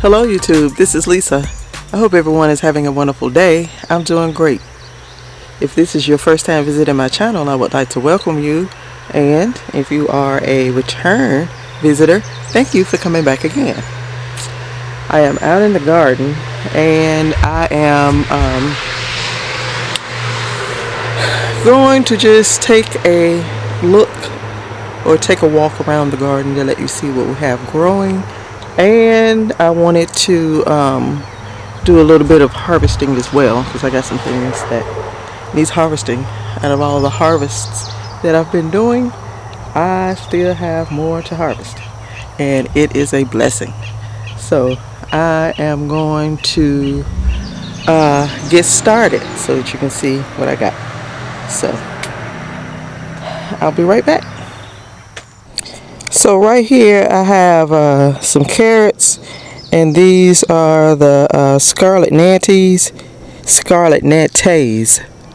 Hello YouTube, this is Lisa. I hope everyone is having a wonderful day. I'm doing great. If this is your first time visiting my channel, I would like to welcome you. And if you are a return visitor, thank you for coming back again. I am out in the garden and I am going to just take a look or take a walk around the garden to let you see what we have growing. And I wanted to do a little bit of harvesting as well, because I got some things that needs harvesting. Out of all the harvests that I've been doing, I still have more to harvest, and it is a blessing. So I am going to get started so that you can see what I got. So I'll be right back. So right here I have some carrots, and these are the Scarlet Nantes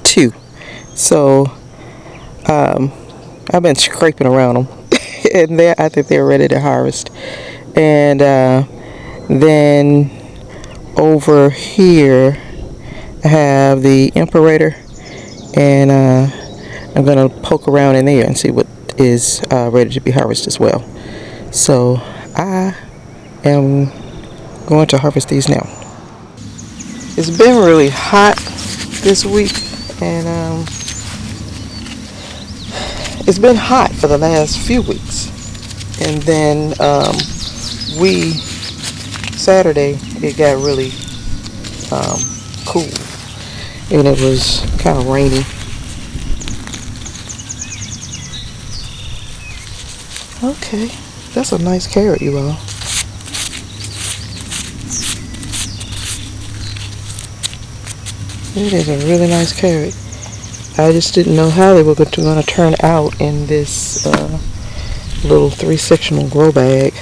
too. So I've been scraping around them and I think they're ready to harvest. And then over here I have the Imperator, and I'm gonna poke around in there and see what is ready to be harvested as well. So I am going to harvest these now. It's been really hot this week, and it's been hot for the last few weeks, and then Saturday it got really cool, and it was kind of rainy. Okay, that's a nice carrot, you all. It is a really nice carrot. I just didn't know how they were going to turn out in this little 3-sectional grow bag.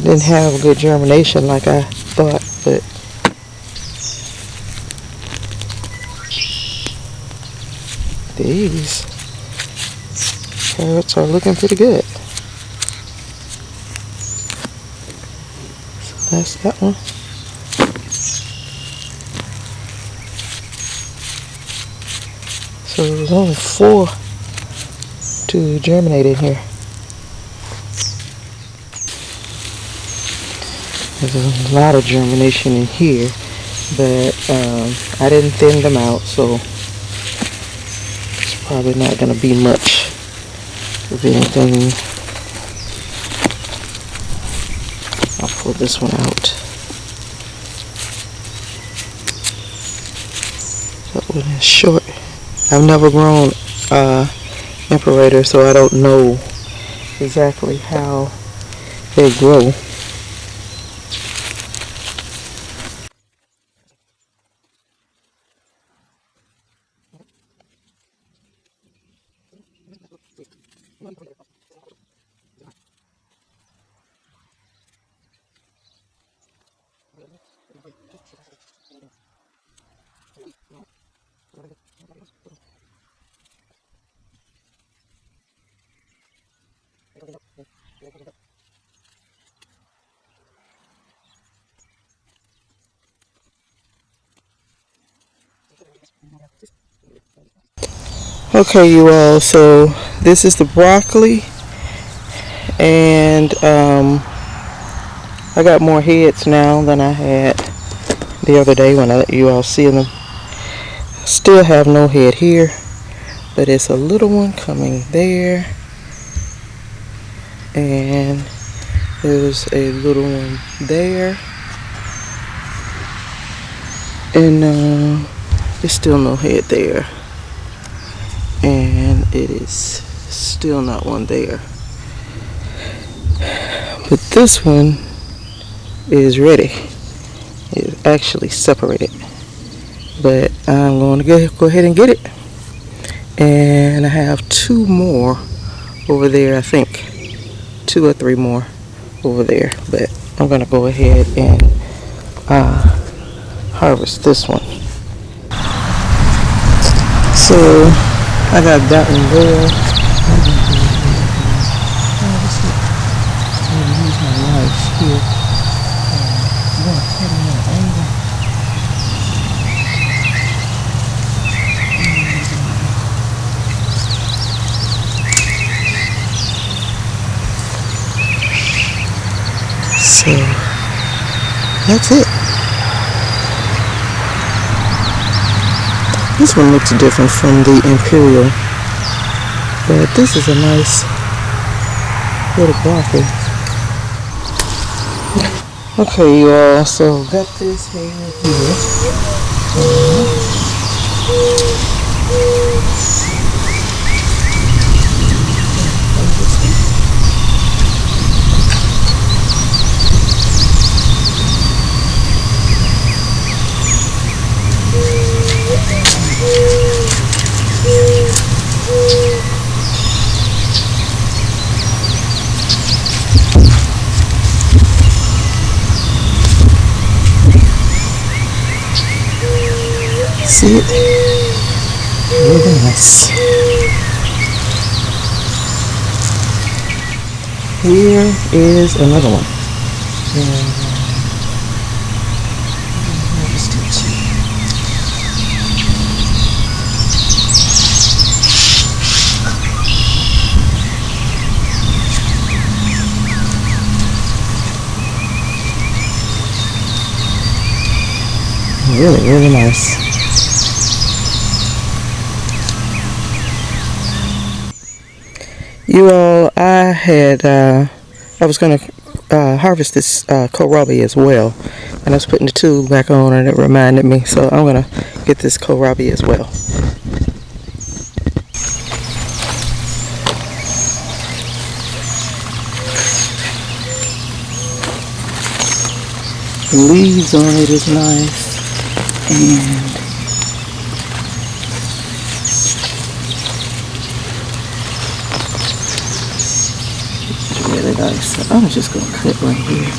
Didn't have good germination like I thought, but these carrots are looking pretty good. So that's that one. So there's only 4 to germinate in here. There's a lot of germination in here, but I didn't thin them out, so it's probably not going to be much of anything. I'll pull this one out. That one is short. I've never grown Imperator, so I don't know exactly how they grow. Okay, you all, so this is the broccoli, and I got more heads now than I had the other day when I let you all see them. Still have no head here, but it's a little one coming there, and there's a little one there, and there's still no head there, and it is still not one there. But this one is ready. It's actually separated, but I'm going to go ahead and get it. And I have 2 more over there, I think 2 or 3 more over there, but I'm going to go ahead and harvest this one. So I got that one there. here. I'm gonna cut in an angle. So that's it. This one looks different from the Imperial, but this is a nice little broccoli. Okay, you all, so got this here. See it? Really nice. Here is another one. Really, really nice. You all, I was going to harvest this kohlrabi as well, and I was putting the tool back on and it reminded me, so I'm going to get this kohlrabi as well. The leaves on it is nice, and really nice. So I'm just going to cut right here.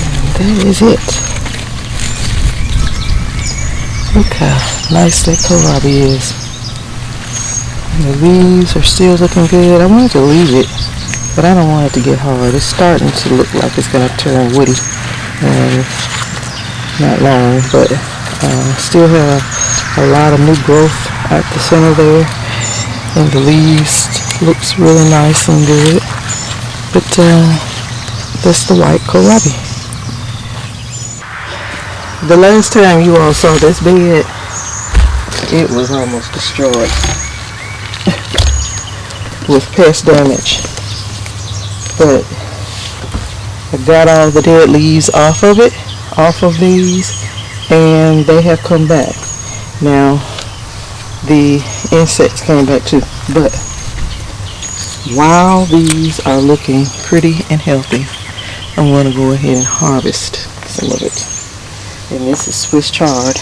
And that is it. Look how nice that kohlrabi is. And the leaves are still looking good. I wanted to leave it, but I don't want it to get hard. It's starting to look like it's going to turn woody. Not long, but still have a lot of new growth at the center there. And the leaves looks really nice and good. But that's the white kohlrabi. The last time you all saw this bed, it was almost destroyed with pest damage. But I got all the dead leaves off of it, off of these, and they have come back. Now, the insects came back too. But while these are looking pretty and healthy, I'm going to go ahead and harvest some of it. And this is Swiss chard.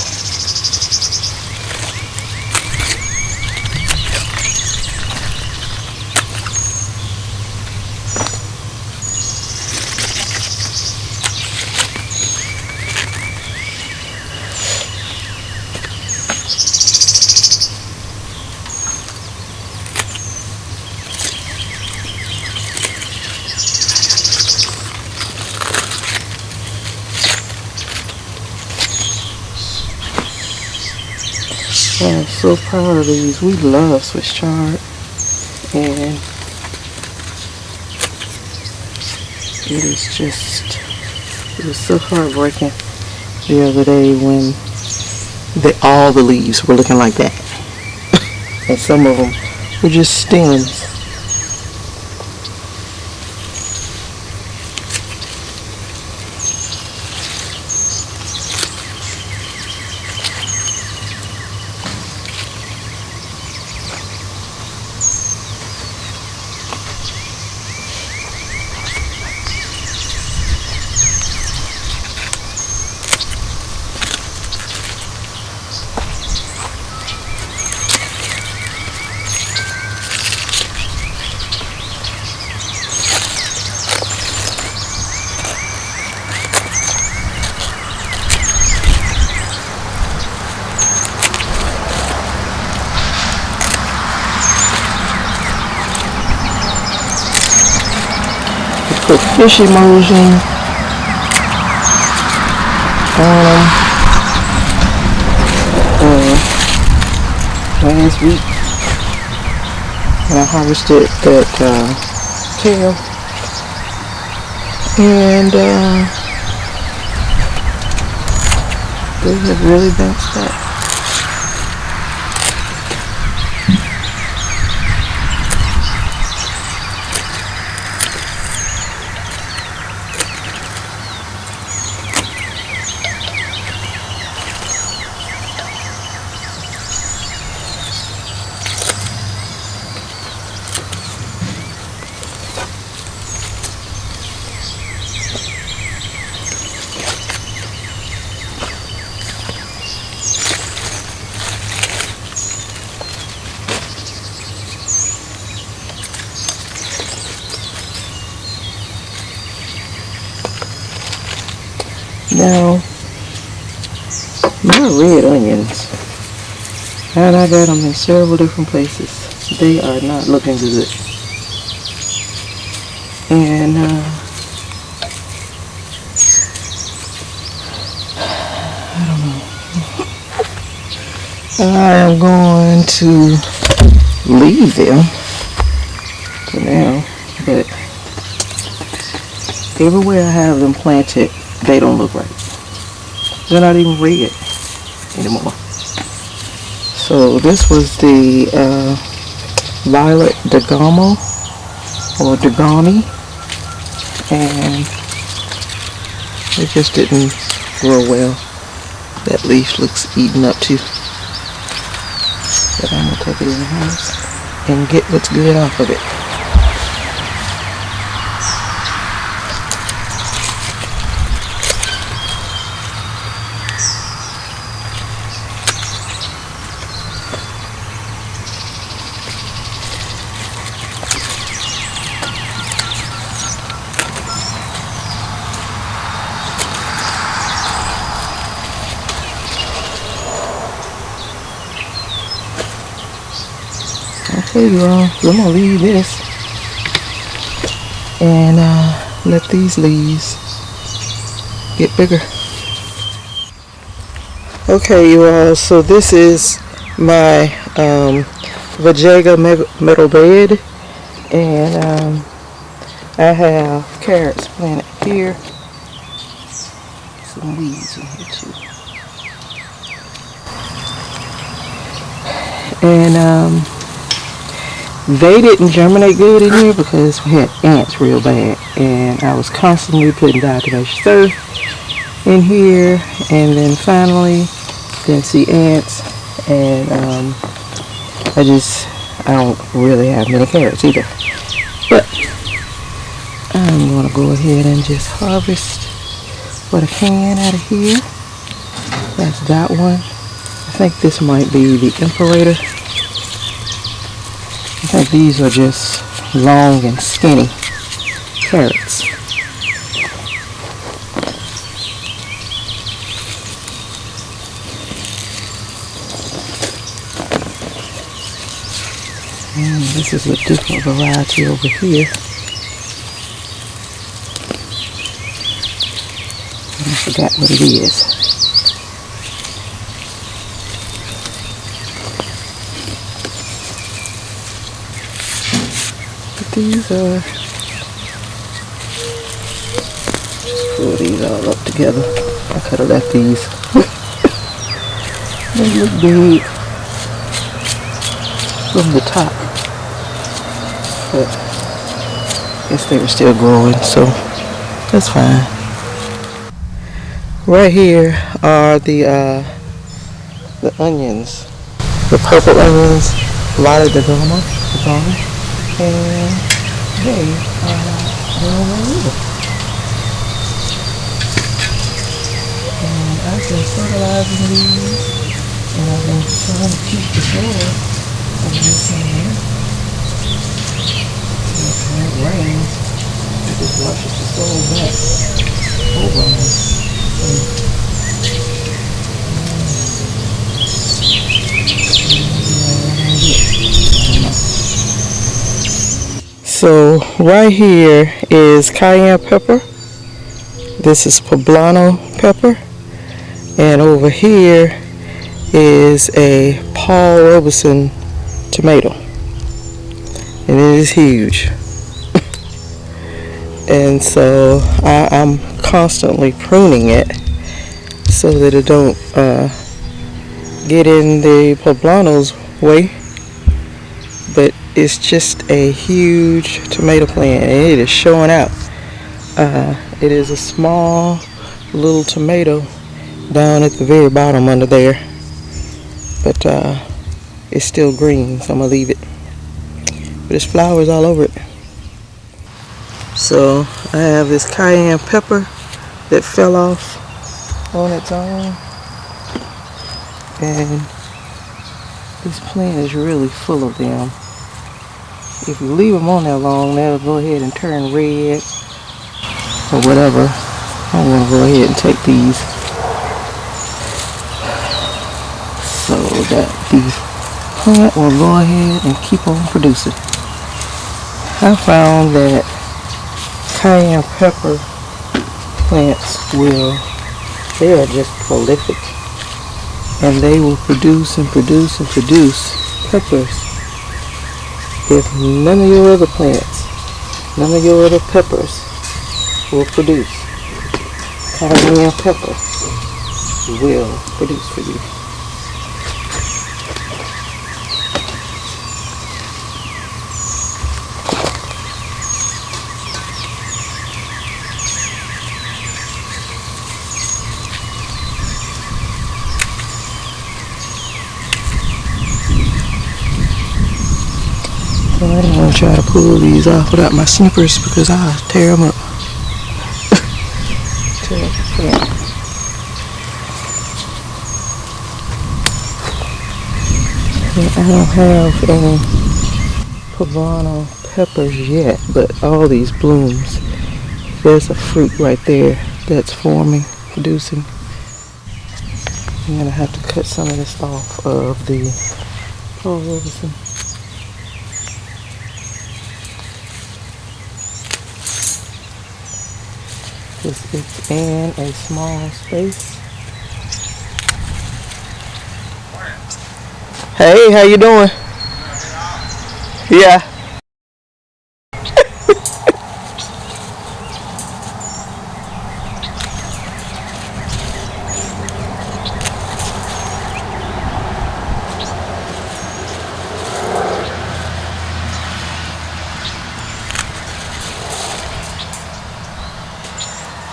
I'm so proud of these. We love Swiss chard, and it was so heartbreaking the other day when all the leaves were looking like that, and some of them were just stems. put fish emulsion on them. Last week when I harvested that tail, and they have really bounced back. Now, my red onions, and I got them in several different places, they are not looking good. And I don't know. I am going to leave them for now, but everywhere I have them planted, they don't look right. They're not even red anymore. So this was the violet Dagamo or Dagami, and it just didn't grow well. That leaf looks eaten up too. But I'm gonna take it in the house and get what's good off of it. Okay, you all, so I'm gonna leave this and let these leaves get bigger. Okay, you all, so this is my Vegega metal bed, and I have carrots planted here, some weeds in here too, and they didn't germinate good in here because we had ants real bad, and I was constantly putting diatomaceous earth in here, and then finally didn't see ants, and I don't really have many carrots either. But I'm going to go ahead and just harvest what I can out of here. That's that one. I think this might be the Imperator. I think these are just long and skinny carrots. And this is a different variety over here. I forgot what it is. These are, pull these all up together. I could have left these. They look big from the top, but I guess they were still growing, so that's fine. Right here are the onions, the purple onions, Violet Dagamo, and they are not growing well either. And I've been fertilizing these, and I've been trying to keep the soil as I can. When it rains, it just washes the soil back over them. So right here is cayenne pepper. This is poblano pepper. And over here is a Paul Robeson tomato. And it is huge. And so I'm constantly pruning it so that it don't get in the poblano's way. But it's just a huge tomato plant, and it is showing out. It is a small little tomato down at the very bottom under there, but it's still green, so I'm gonna leave it. But there's flowers all over it. So I have this cayenne pepper that fell off on its own, and this plant is really full of them. If you leave them on that long, they'll go ahead and turn red or whatever. I'm going to go ahead and take these so that the plant will go ahead and keep on producing. I found that cayenne pepper plants they are just prolific, and they will produce and produce and produce peppers if none of your other plants, none of your other peppers will produce. Cayenne pepper will produce for you. I didn't want to try to pull these off without my snippers because I'll tear them up. I don't have any poblano peppers yet, but all these blooms. There's a fruit right there that's forming, producing. I'm going to have to cut some of this off of the Paul Robeson. It's in a small space. Hey, how you doing? Yeah.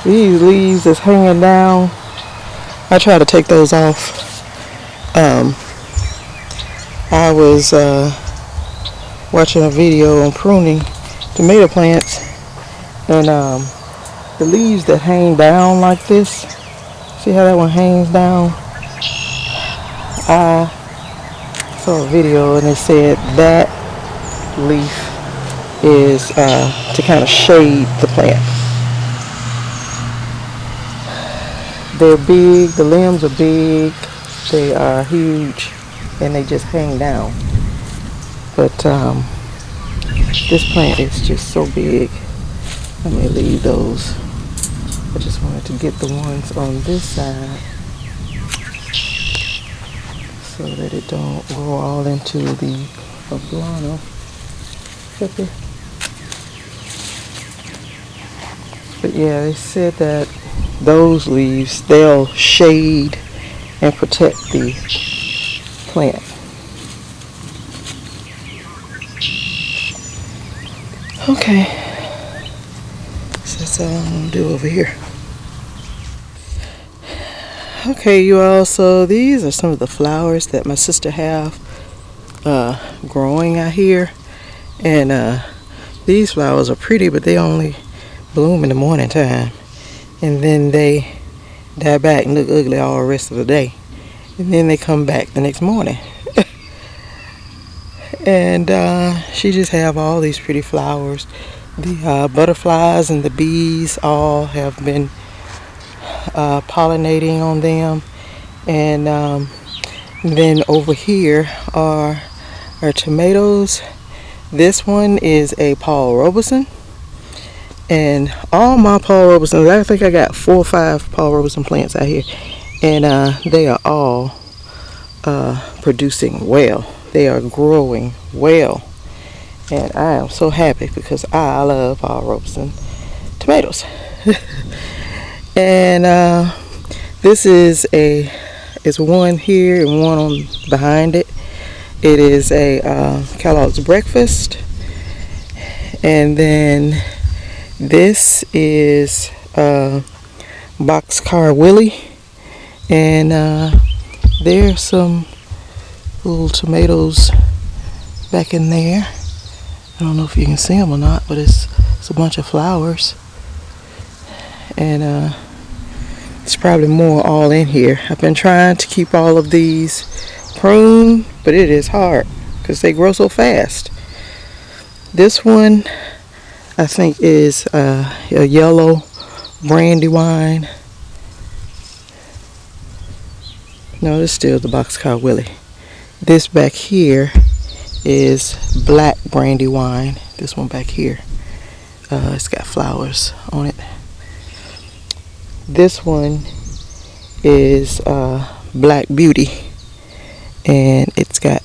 These leaves that's hanging down, I try to take those off. I was watching a video on pruning tomato plants, and the leaves that hang down like this, see how that one hangs down? I saw a video and it said that leaf is to kind of shade the plant. They're big, the limbs are big, they are huge, and they just hang down. But this plant is just so big. Let me leave those. I just wanted to get the ones on this side so that it don't go all into the poblano pepper. But yeah, they said that those leaves, they'll shade and protect the plant. Okay, so that's all I'm going to do over here. Okay, you all, so these are some of the flowers that my sister have growing out here. And these flowers are pretty, but they only bloom in the morning time. And then they die back and look ugly all the rest of the day. And then they come back the next morning. And she just have all these pretty flowers. The butterflies and the bees all have been pollinating on them. And then over here are our tomatoes This one is a Paul Robeson. And all my Paul Robesons, I think I got 4 or 5 Paul Robeson plants out here. And they are all producing well. They are growing well. And I am so happy because I love Paul Robeson tomatoes. And this is one here and one on behind it. It is a Kellogg's Breakfast. And then this is Boxcar Willie. And there's some little tomatoes back in there. I don't know if you can see them or not, but it's a bunch of flowers. And it's probably more all in here. I've been trying to keep all of these pruned, but it is hard because they grow so fast. This one I think is a yellow Brandywine. No, this is still the Boxcar Willie. This back here is black Brandywine. This one back here, it's got flowers on it. This one is Black Beauty, and it's got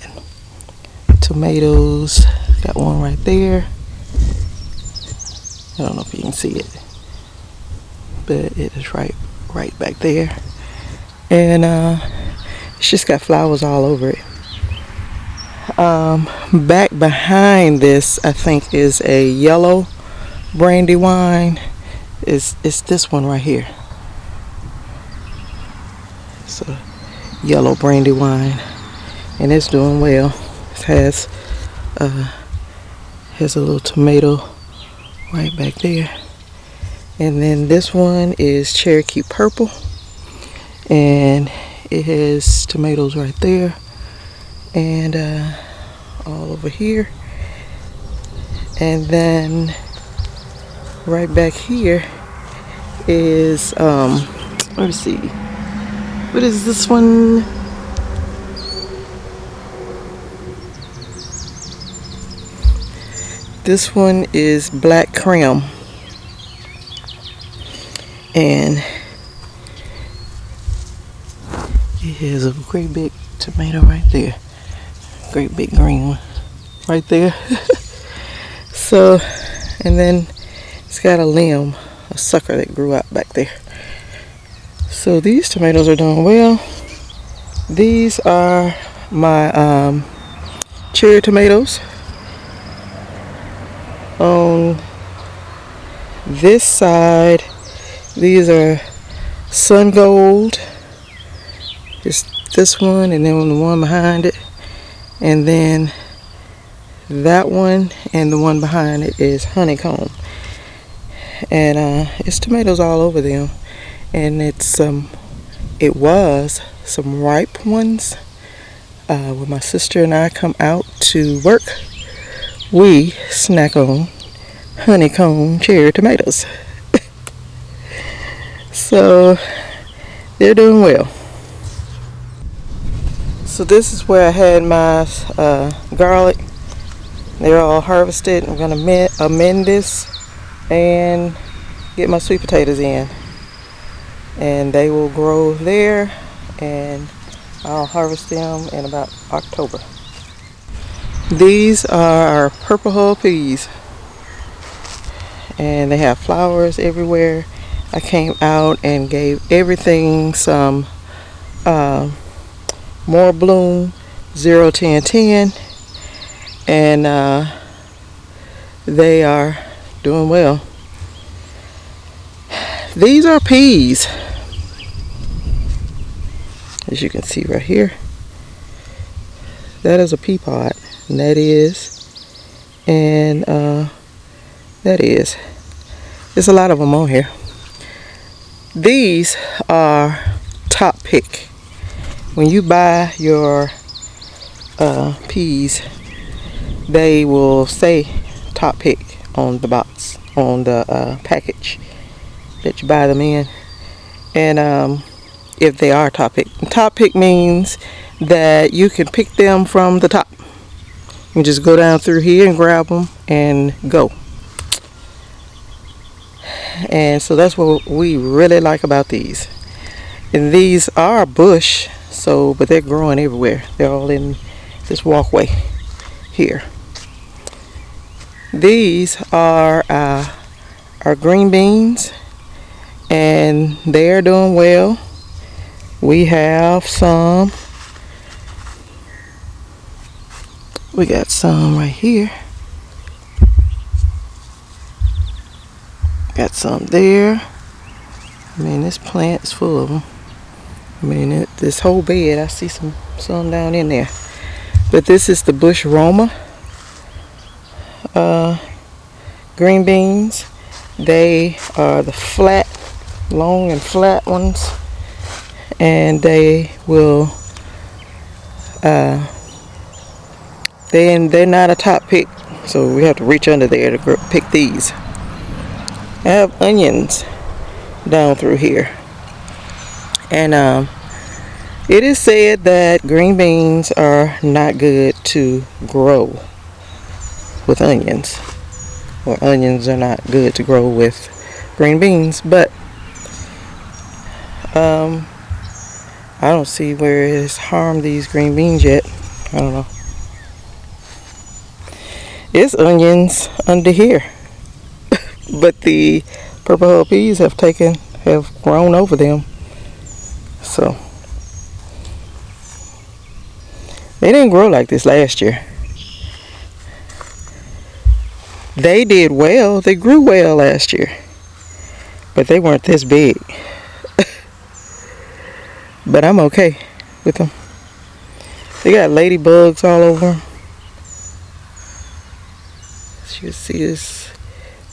tomatoes. Got one right there. I don't know if you can see it, but it is right back there. And it's just got flowers all over it. Back behind this, I think, is a yellow Brandywine. It's this one right here. It's a yellow Brandywine, and it's doing well. It has a little tomato right back there. And then this one is Cherokee Purple, and it has tomatoes right there and all over here. And then right back here is let me see, what is this one? This one is Black Creme, and it has a great big tomato right there, great big green one right there. So, and then it's got a limb, a sucker that grew out back there. So these tomatoes are doing well. These are my cherry tomatoes. On this side, these are Sun Gold. It's this one, and then the one behind it, and then that one, and the one behind it is Honeycomb. And it's tomatoes all over them, and it was some ripe ones. When my sister and I come out to work, we snack on honeycomb cherry tomatoes. So they're doing well. So this is where I had my garlic. They're all harvested. I'm going to amend this and get my sweet potatoes in. And they will grow there, and I'll harvest them in about October. These are our purple hull peas, and they have flowers everywhere. I came out and gave everything some more bloom 0-10-10, and they are doing well. These are peas, as you can see right here. That is a pea pod, and that is, and that is. There's a lot of them on here. These are top pick. When you buy your peas, they will say top pick on the box, on the package that you buy them in. And if they are top pick means that you can pick them from the top. You just go down through here and grab them and go. And so that's what we really like about these. And these are bush, so but they're growing everywhere. They're all in this walkway here. These are our green beans, and they are doing well. We have some. We got some right here. Got some there. I mean, this plant is full of them. I mean, this whole bed, I see some down in there. But this is the bush Roma green beans. They are the flat, long and flat ones, and they will. They're not a top pick, so we have to reach under there to pick these. I have onions down through here, and it is said that green beans are not good to grow with onions, or onions are not good to grow with green beans, but I don't see where it has harmed these green beans yet. I don't know. It's onions under here. But the purple hull peas have grown over them. So they didn't grow like this last year. They did well. They grew well last year. But they weren't this big. But I'm okay with them. They got ladybugs all over them. As you can see, this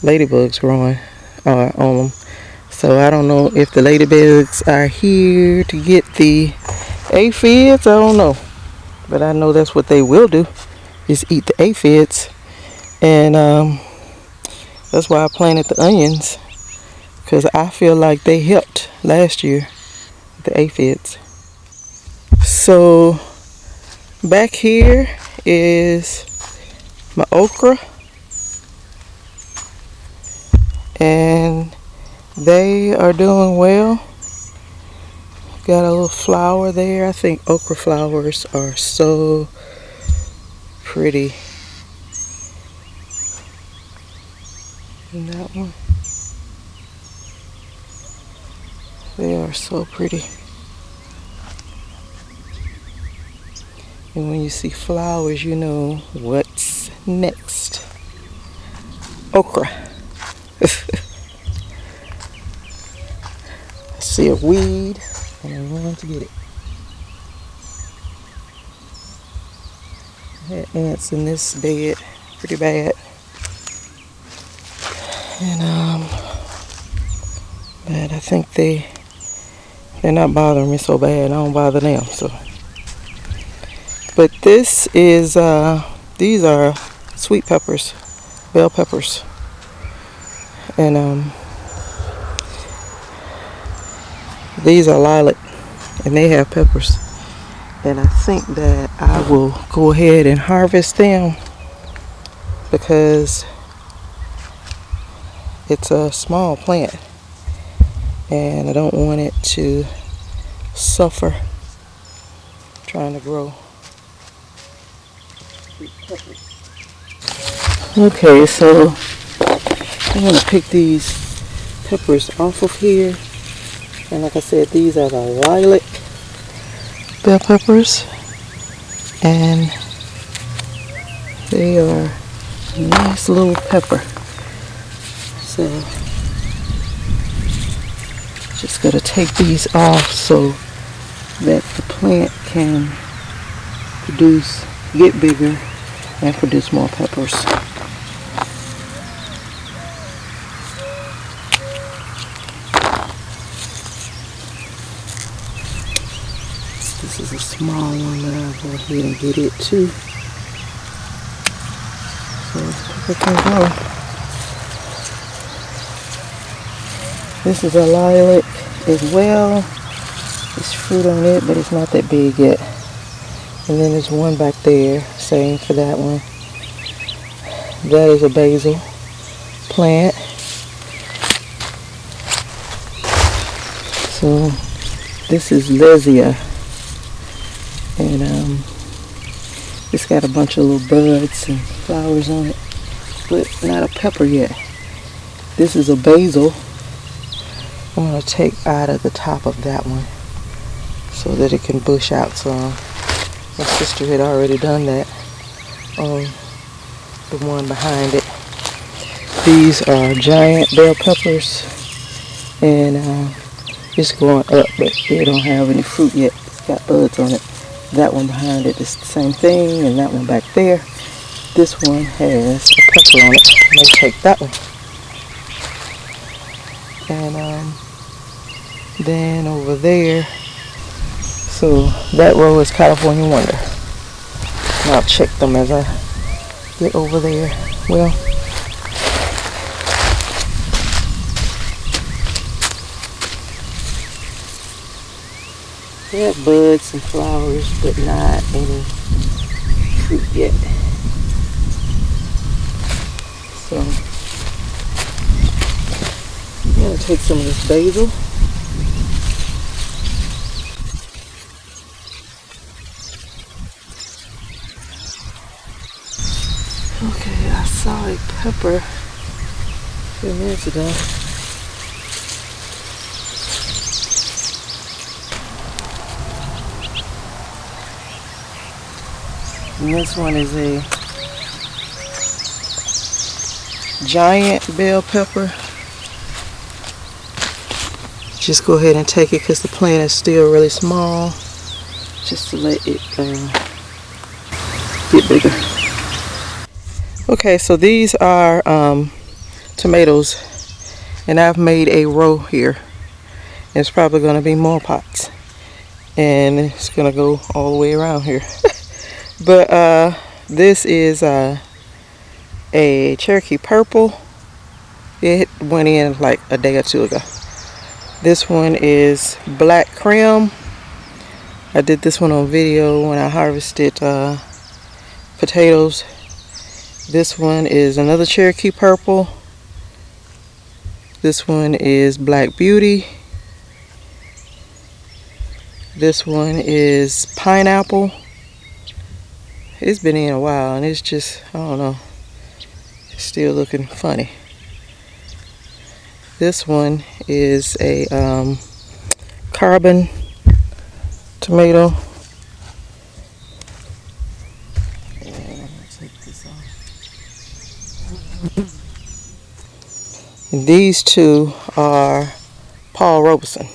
ladybugs growing on them. So I don't know if the ladybugs are here to get the aphids. I don't know. But I know that's what they will do, is eat the aphids. And that's why I planted the onions, because I feel like they helped last year with the aphids. So back here is my okra, and they are doing well. Got a little flower there. I think okra flowers are so pretty. And that one, they are so pretty. And when you see flowers, you know what's next. Okra. I see a weed and I'm going to get it. I had ants in this bed pretty bad. And but I think they're not bothering me so bad. I don't bother them. So, but this is these are sweet peppers, bell peppers, and these are lilac, and they have peppers. And I think that I will go ahead and harvest them because it's a small plant and I don't want it to suffer trying to grow. Okay, so I'm going to pick these peppers off of here. And like I said, these are the lilac bell peppers, and they are a nice little pepper. So just gotta take these off so that the plant can get bigger and produce more peppers. This is a small one that I'll go ahead and get it too. So this pepper can go. This is a lilac as well. There's fruit on it, but it's not that big yet. And then there's one back there, same for that one. that is a basil plant. So this is Hisea, and it's got a bunch of little buds and flowers on it, but not a pepper yet. This is a basil. I'm going to take out of the top of that one so that it can bush out some. My sister had already done that on the one behind it. These are giant bell peppers, and it's going up, but they don't have any fruit yet. It's got buds on it. That one behind it is the same thing, and that one back there. This one has a pepper on it. I'm going to take that one. And then over there, so that row is California Wonder. And I'll check them as I get over there. Well, they have buds and flowers, but not any fruit yet. So I'm going to take some of this basil. Okay, I saw a pepper a few minutes ago. And this one is a giant bell pepper. Just go ahead and take it because the plant is still really small, just to let it get bigger. Okay, so these are tomatoes, and I've made a row here. It's probably going to be more pots, and it's going to go all the way around here. But this is a Cherokee Purple. It went in like a day or two ago. This one is Black Creme. I did this one on video when I harvested potatoes. This one is another Cherokee Purple. This one is Black Beauty. This one is Pineapple. It's been in a while, and it's just, I don't know, it's still looking funny. This one is a carbon tomato. And I'm gonna take this off. And these two are Paul Robeson.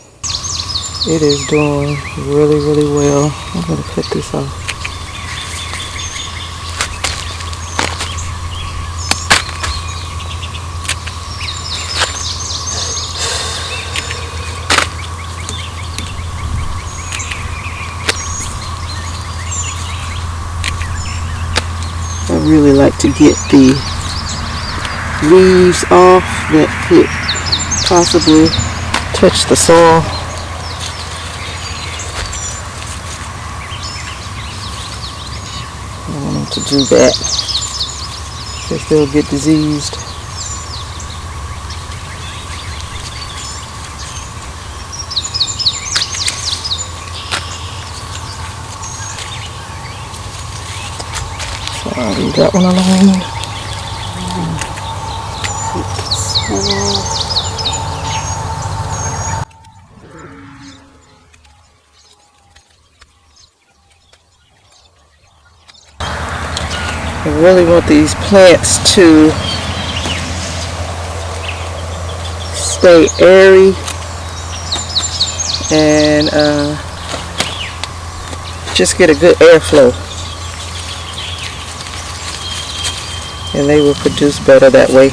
It is doing really, really well. I'm gonna cut this off. I really like to get the leaves off that could possibly touch the soil. I don't want them to do that because they'll get diseased. I'll leave that one alone. I really want these plants to stay airy and just get a good airflow. And they will produce better that way.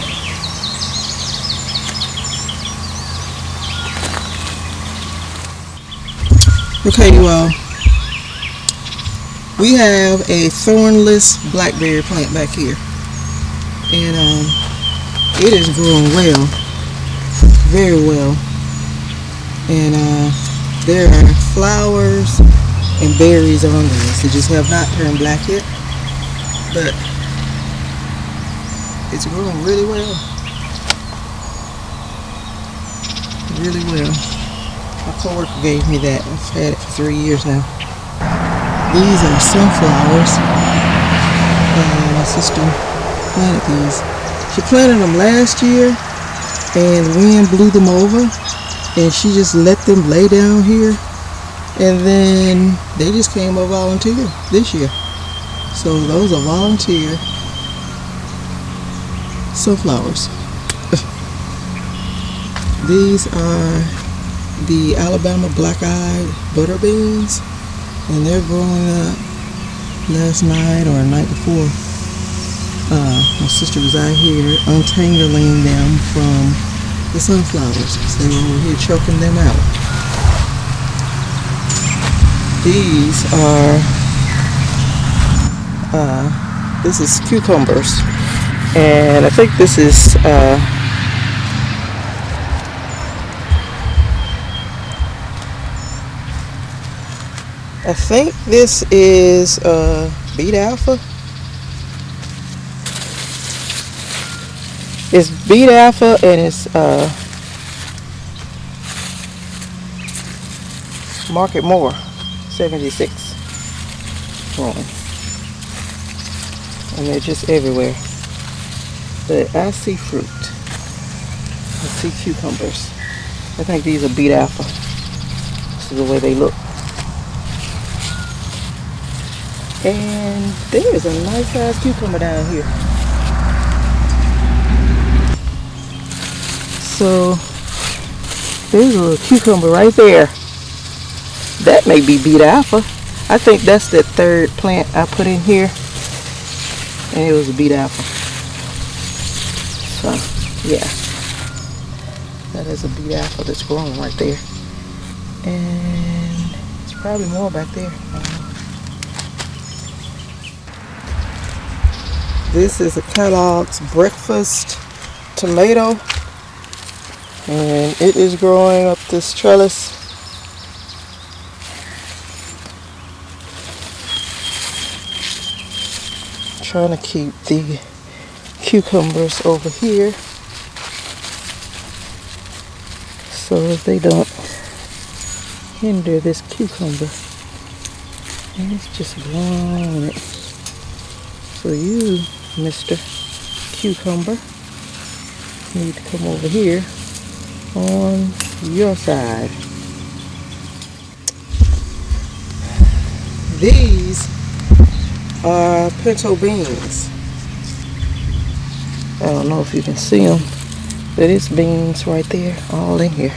Okay, you all. We have a thornless blackberry plant back here, and it is growing well, very well. And there are flowers and berries on this. They just have not turned black yet, but It's growing really well. Really well. My coworker gave me that. I've had it for 3 years now. These are sunflowers. My sister planted these. She planted them last year and the wind blew them over and she just let them lay down here, and then they just came a volunteer this year. So those are volunteer sunflowers. These are the Alabama black-eyed butter beans, and they're growing up. Last night or the night before, my sister was out here untangling them from the sunflowers because they were over here choking them out. These are, this is cucumbers, and I think this is, I think this is beet alpha. It's beet alpha and it's Market More 76 growing. And they're just everywhere. But I see fruit. I see cucumbers. I think these are beet alpha. This is the way they look. And there's a nice sized cucumber down here. So there's a little cucumber right there. That may be beet alpha. I think that's the third plant I put in here, and it was a beet alpha. So yeah, that is a beet alpha that's growing right there, and it's probably more back there. This is a Kellogg's breakfast tomato, and it is growing up this trellis. Trying to keep the cucumbers over here so that they don't hinder this cucumber. And it's just growing on it. So you, Mr. Cucumber, need to come over here on your side. These are pinto beans. I don't know if you can see them, but it's beans right there, all in here.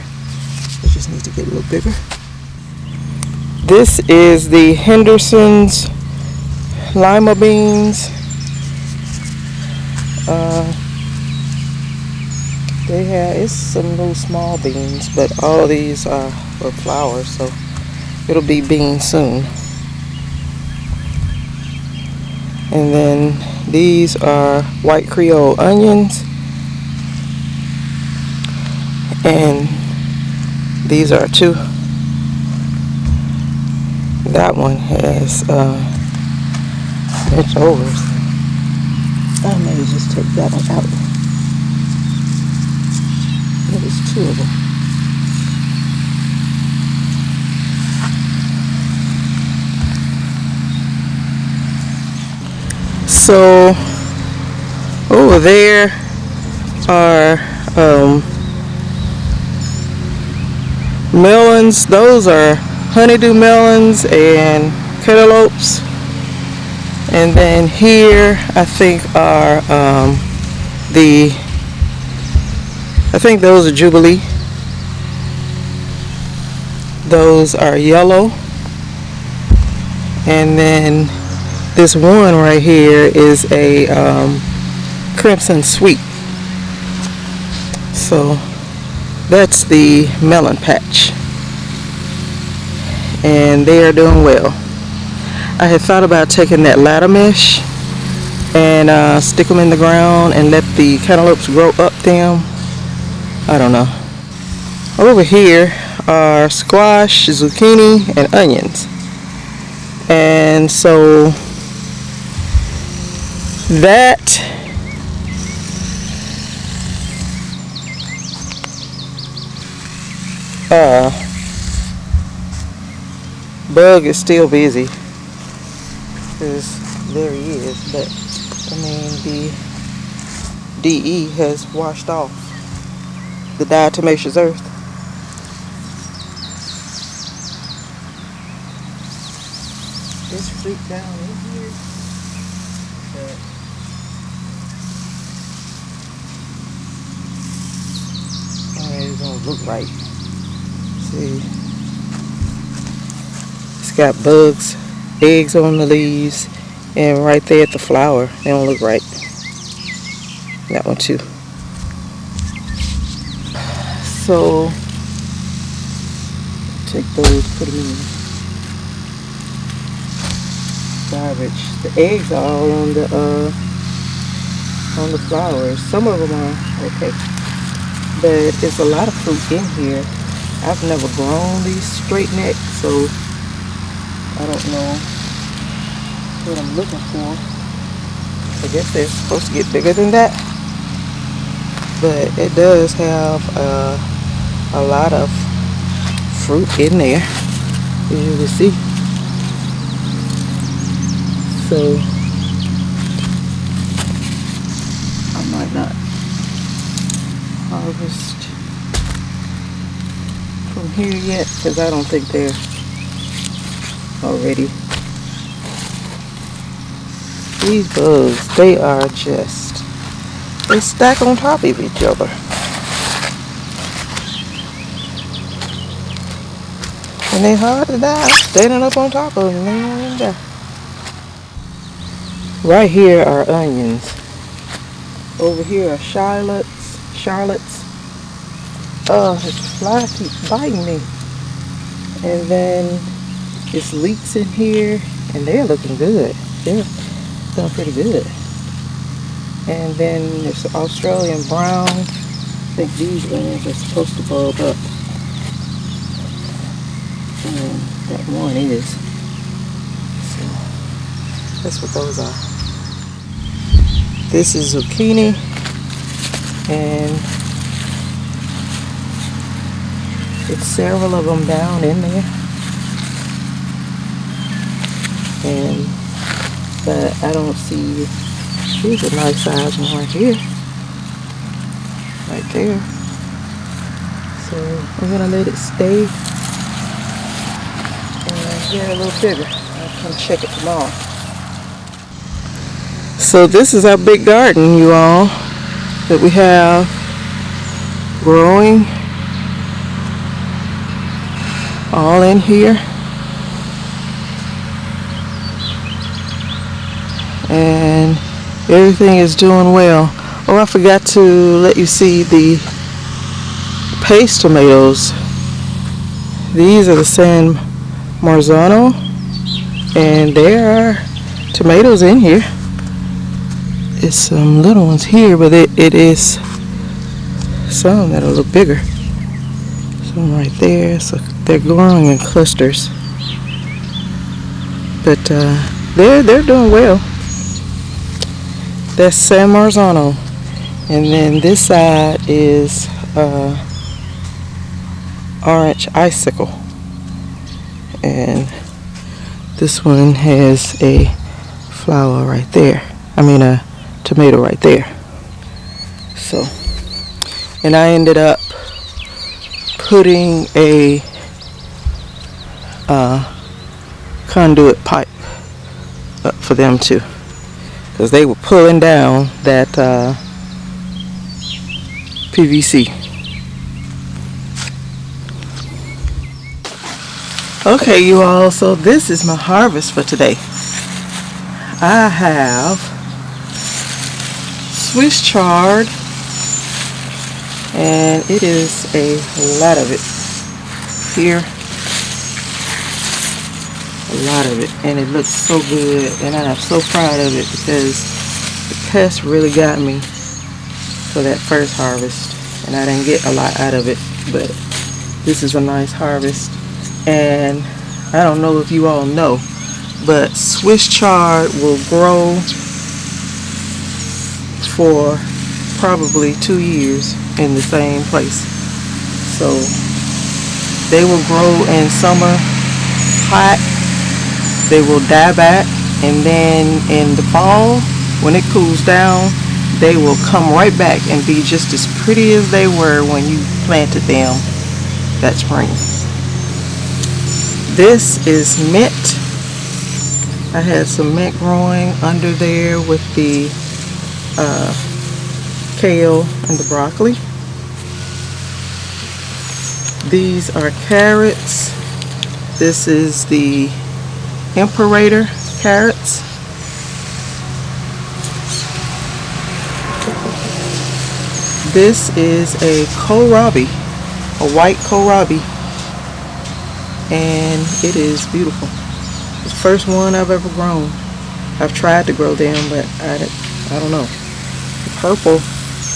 They just need to get a little bigger. This is the Henderson's lima beans. They have, it's some little small beans, but all these are flowers, so it'll be beans soon. And then these are white Creole onions, and these are two. That one has leftovers. I may just take that one out. There's two of them. So over there are melons. Those are honeydew melons and cantaloupes. And then here I think are I think those are Jubilee. Those are yellow. And then this one right here is a crimson sweet. So that's the melon patch. And they are doing well. I had thought about taking that ladder mesh and stick them in the ground and let the cantaloupes grow up them. I don't know. Over here are squash, zucchini, and onions. And so that Bug is still busy. Because there he is. But, I mean, the DE has washed off the diatomaceous earth. This fruit down in here, but it don't look right. See, it's got bugs, eggs on the leaves, and right there at the flower, they don't look right. That one too. So take those, put them in garbage. The eggs are all on the flowers. Some of them are okay, but it's a lot of fruit in here. I've never grown these straight necks, so I don't know what I'm looking for. I guess they're supposed to get bigger than that, but it does have a lot of fruit in there, as you can see. So I might not harvest from here yet, because I don't think they're already. These bugs, they are just, they stack on top of each other. And they hard to die. Standing up on top of them, they don't even die. Right here are onions. Over here are shallots. Oh, this fly keeps biting me. And then it's leeks in here, and they're looking good. They're looking pretty good. And then there's Australian brown. I think these onions are supposed to bulb up. And that one is. So that's what those are. This is zucchini, and it's several of them down in there. But I don't see. Here's a nice size one right here, right there. So I'm gonna let it stay and get a little bigger. I'll come check it tomorrow. So this is our big garden, you all, that we have growing all in here. And everything is doing well. Oh, I forgot to let you see the paste tomatoes. These are the San Marzano, and there are tomatoes in here. It's some little ones here, but it is some that are a little bigger. Some right there. So they're growing in clusters. But they're doing well. That's San Marzano. And then this side is orange icicle. And this one has a flower right there. I mean a tomato right there. So, and I ended up putting a conduit pipe up for them too, because they were pulling down that PVC. Okay, you all, so this is my harvest for today. I have Swiss chard, and it is a lot of it here, a lot of it, and it looks so good, and I'm so proud of it because the pest really got me for that first harvest, and I didn't get a lot out of it, but this is a nice harvest. And I don't know if you all know, but Swiss chard will grow for probably 2 years in the same place. So They will grow in summer hot, they will die back, and then in the fall when it cools down, they will come right back and be just as pretty as they were when you planted them that spring. This is mint. I had some mint growing under there with the kale and the broccoli. These are carrots. This is the Imperator carrots. This is a kohlrabi, a white kohlrabi, and it is beautiful. It's the first one I've ever grown. I've tried to grow them, but I don't know. The purple,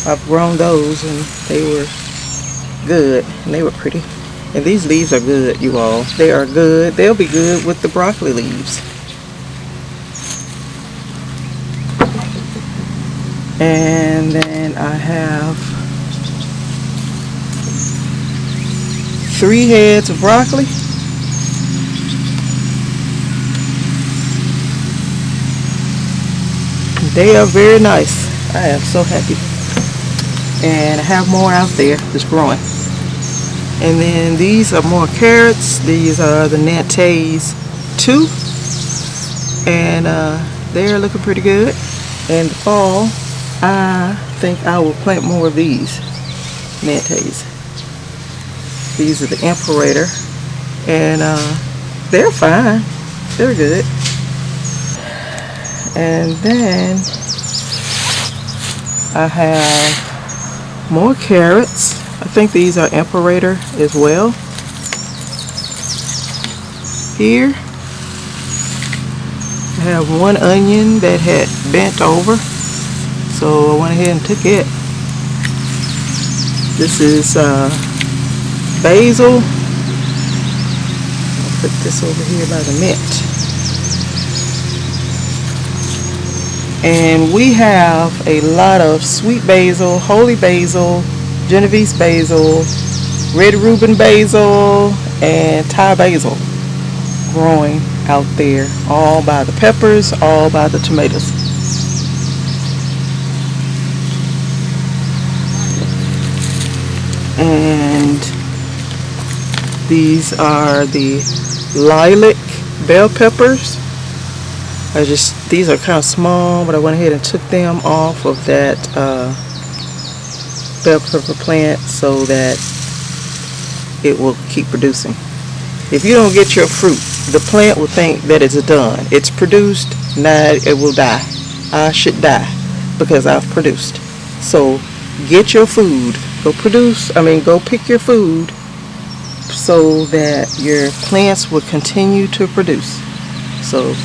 I've grown those and they were good and they were pretty. And these leaves are good, you all. They are good. They'll be good with the broccoli leaves. And then I have 3 heads of broccoli. They are very nice. I am so happy. And I have more out there that's growing. And then these are more carrots. These are the Nantes 2. And they're looking pretty good. In the fall, I think I will plant more of these Nantes. These are the Imperator. And they're fine. They're good. And then I have more carrots. I think these are Imperator as well. Here I have one onion that had bent over, so I went ahead and took it. This is basil. I'll put this over here by the mint. And we have a lot of sweet basil, holy basil, Genovese basil, red Reuben basil, and Thai basil growing out there, all by the peppers, all by the tomatoes. And these are the lilac bell peppers. These are kind of small, but I went ahead and took them off of that bell pepper plant so that it will keep producing. If you don't get your fruit, the plant will think that it's done. It's produced, now it will die. I should die because I've produced. So get your food. Go pick your food so that your plants will continue to produce. So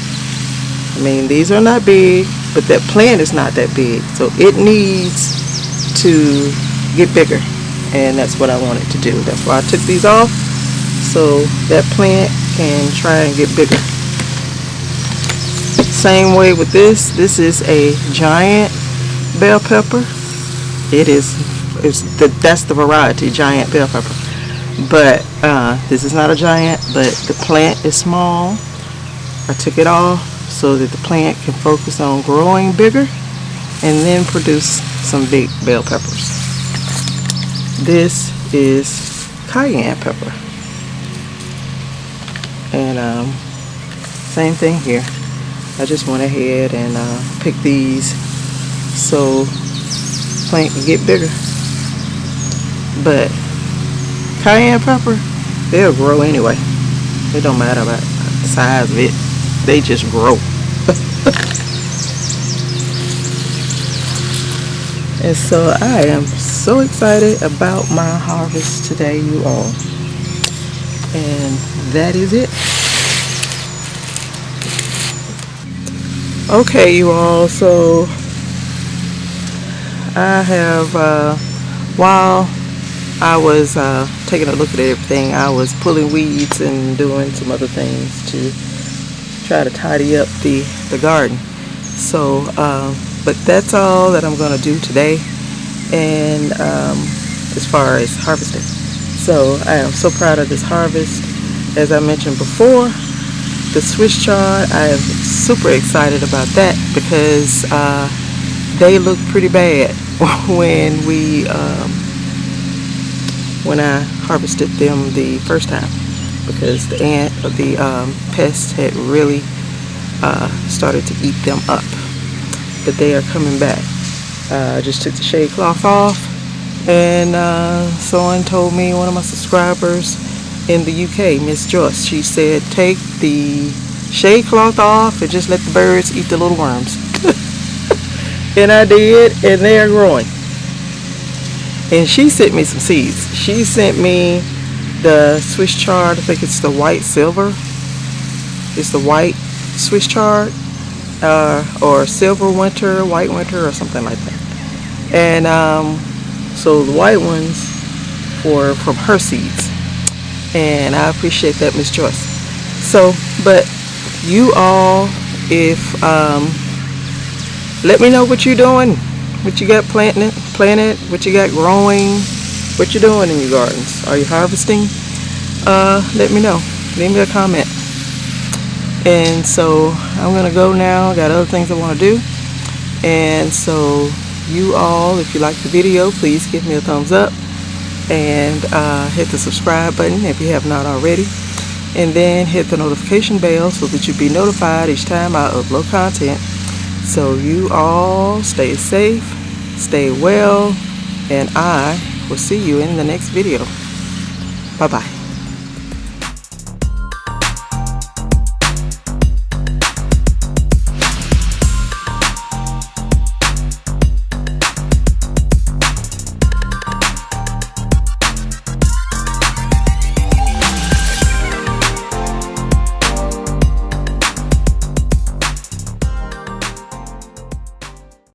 these are not big, but that plant is not that big, so it needs to get bigger, and that's what I wanted to do. That's why I took these off, so that plant can try and get bigger. Same way with this. This is a giant bell pepper. That's the variety, giant bell pepper. But this is not a giant, but the plant is small. I took it off so that the plant can focus on growing bigger and then produce some big bell peppers. This is cayenne pepper. And same thing here. I just went ahead and picked these so the plant can get bigger. But cayenne pepper, they'll grow anyway. It don't matter about the size of it. They just grow. And so I am so excited about my harvest today, you all. And that is it. Okay, you all, so I have while I was taking a look at everything, I was pulling weeds and doing some other things to try to tidy up the garden. So but that's all that I'm going to do today, and as far as harvesting. So I am so proud of this harvest. As I mentioned before, the Swiss chard, I am super excited about that because they look pretty bad when I harvested them the first time, because the pests had really started to eat them up. But they are coming back. I just took the shade cloth off, and someone told me, one of my subscribers in the UK, Miss Joyce, she said take the shade cloth off and just let the birds eat the little worms. And I did, and they are growing. And she sent me some seeds. She sent me the Swiss chard. I think it's the white silver. It's the white Swiss chard, or silver winter, white winter, or something like that. And so the white ones were from her seeds, and I appreciate that, Miss Joyce. So, but you all, if let me know what you're doing, what you got planted, what you got growing, what you're doing in your gardens. Are you harvesting? Let me know. Leave me a comment. And so I'm gonna go now. I got other things I want to do. And so you all, if you like the video, please give me a thumbs up and hit the subscribe button if you have not already, and then hit the notification bell so that you'll be notified each time I upload content. So you all stay safe, stay well, and I will see you in the next video. Bye bye.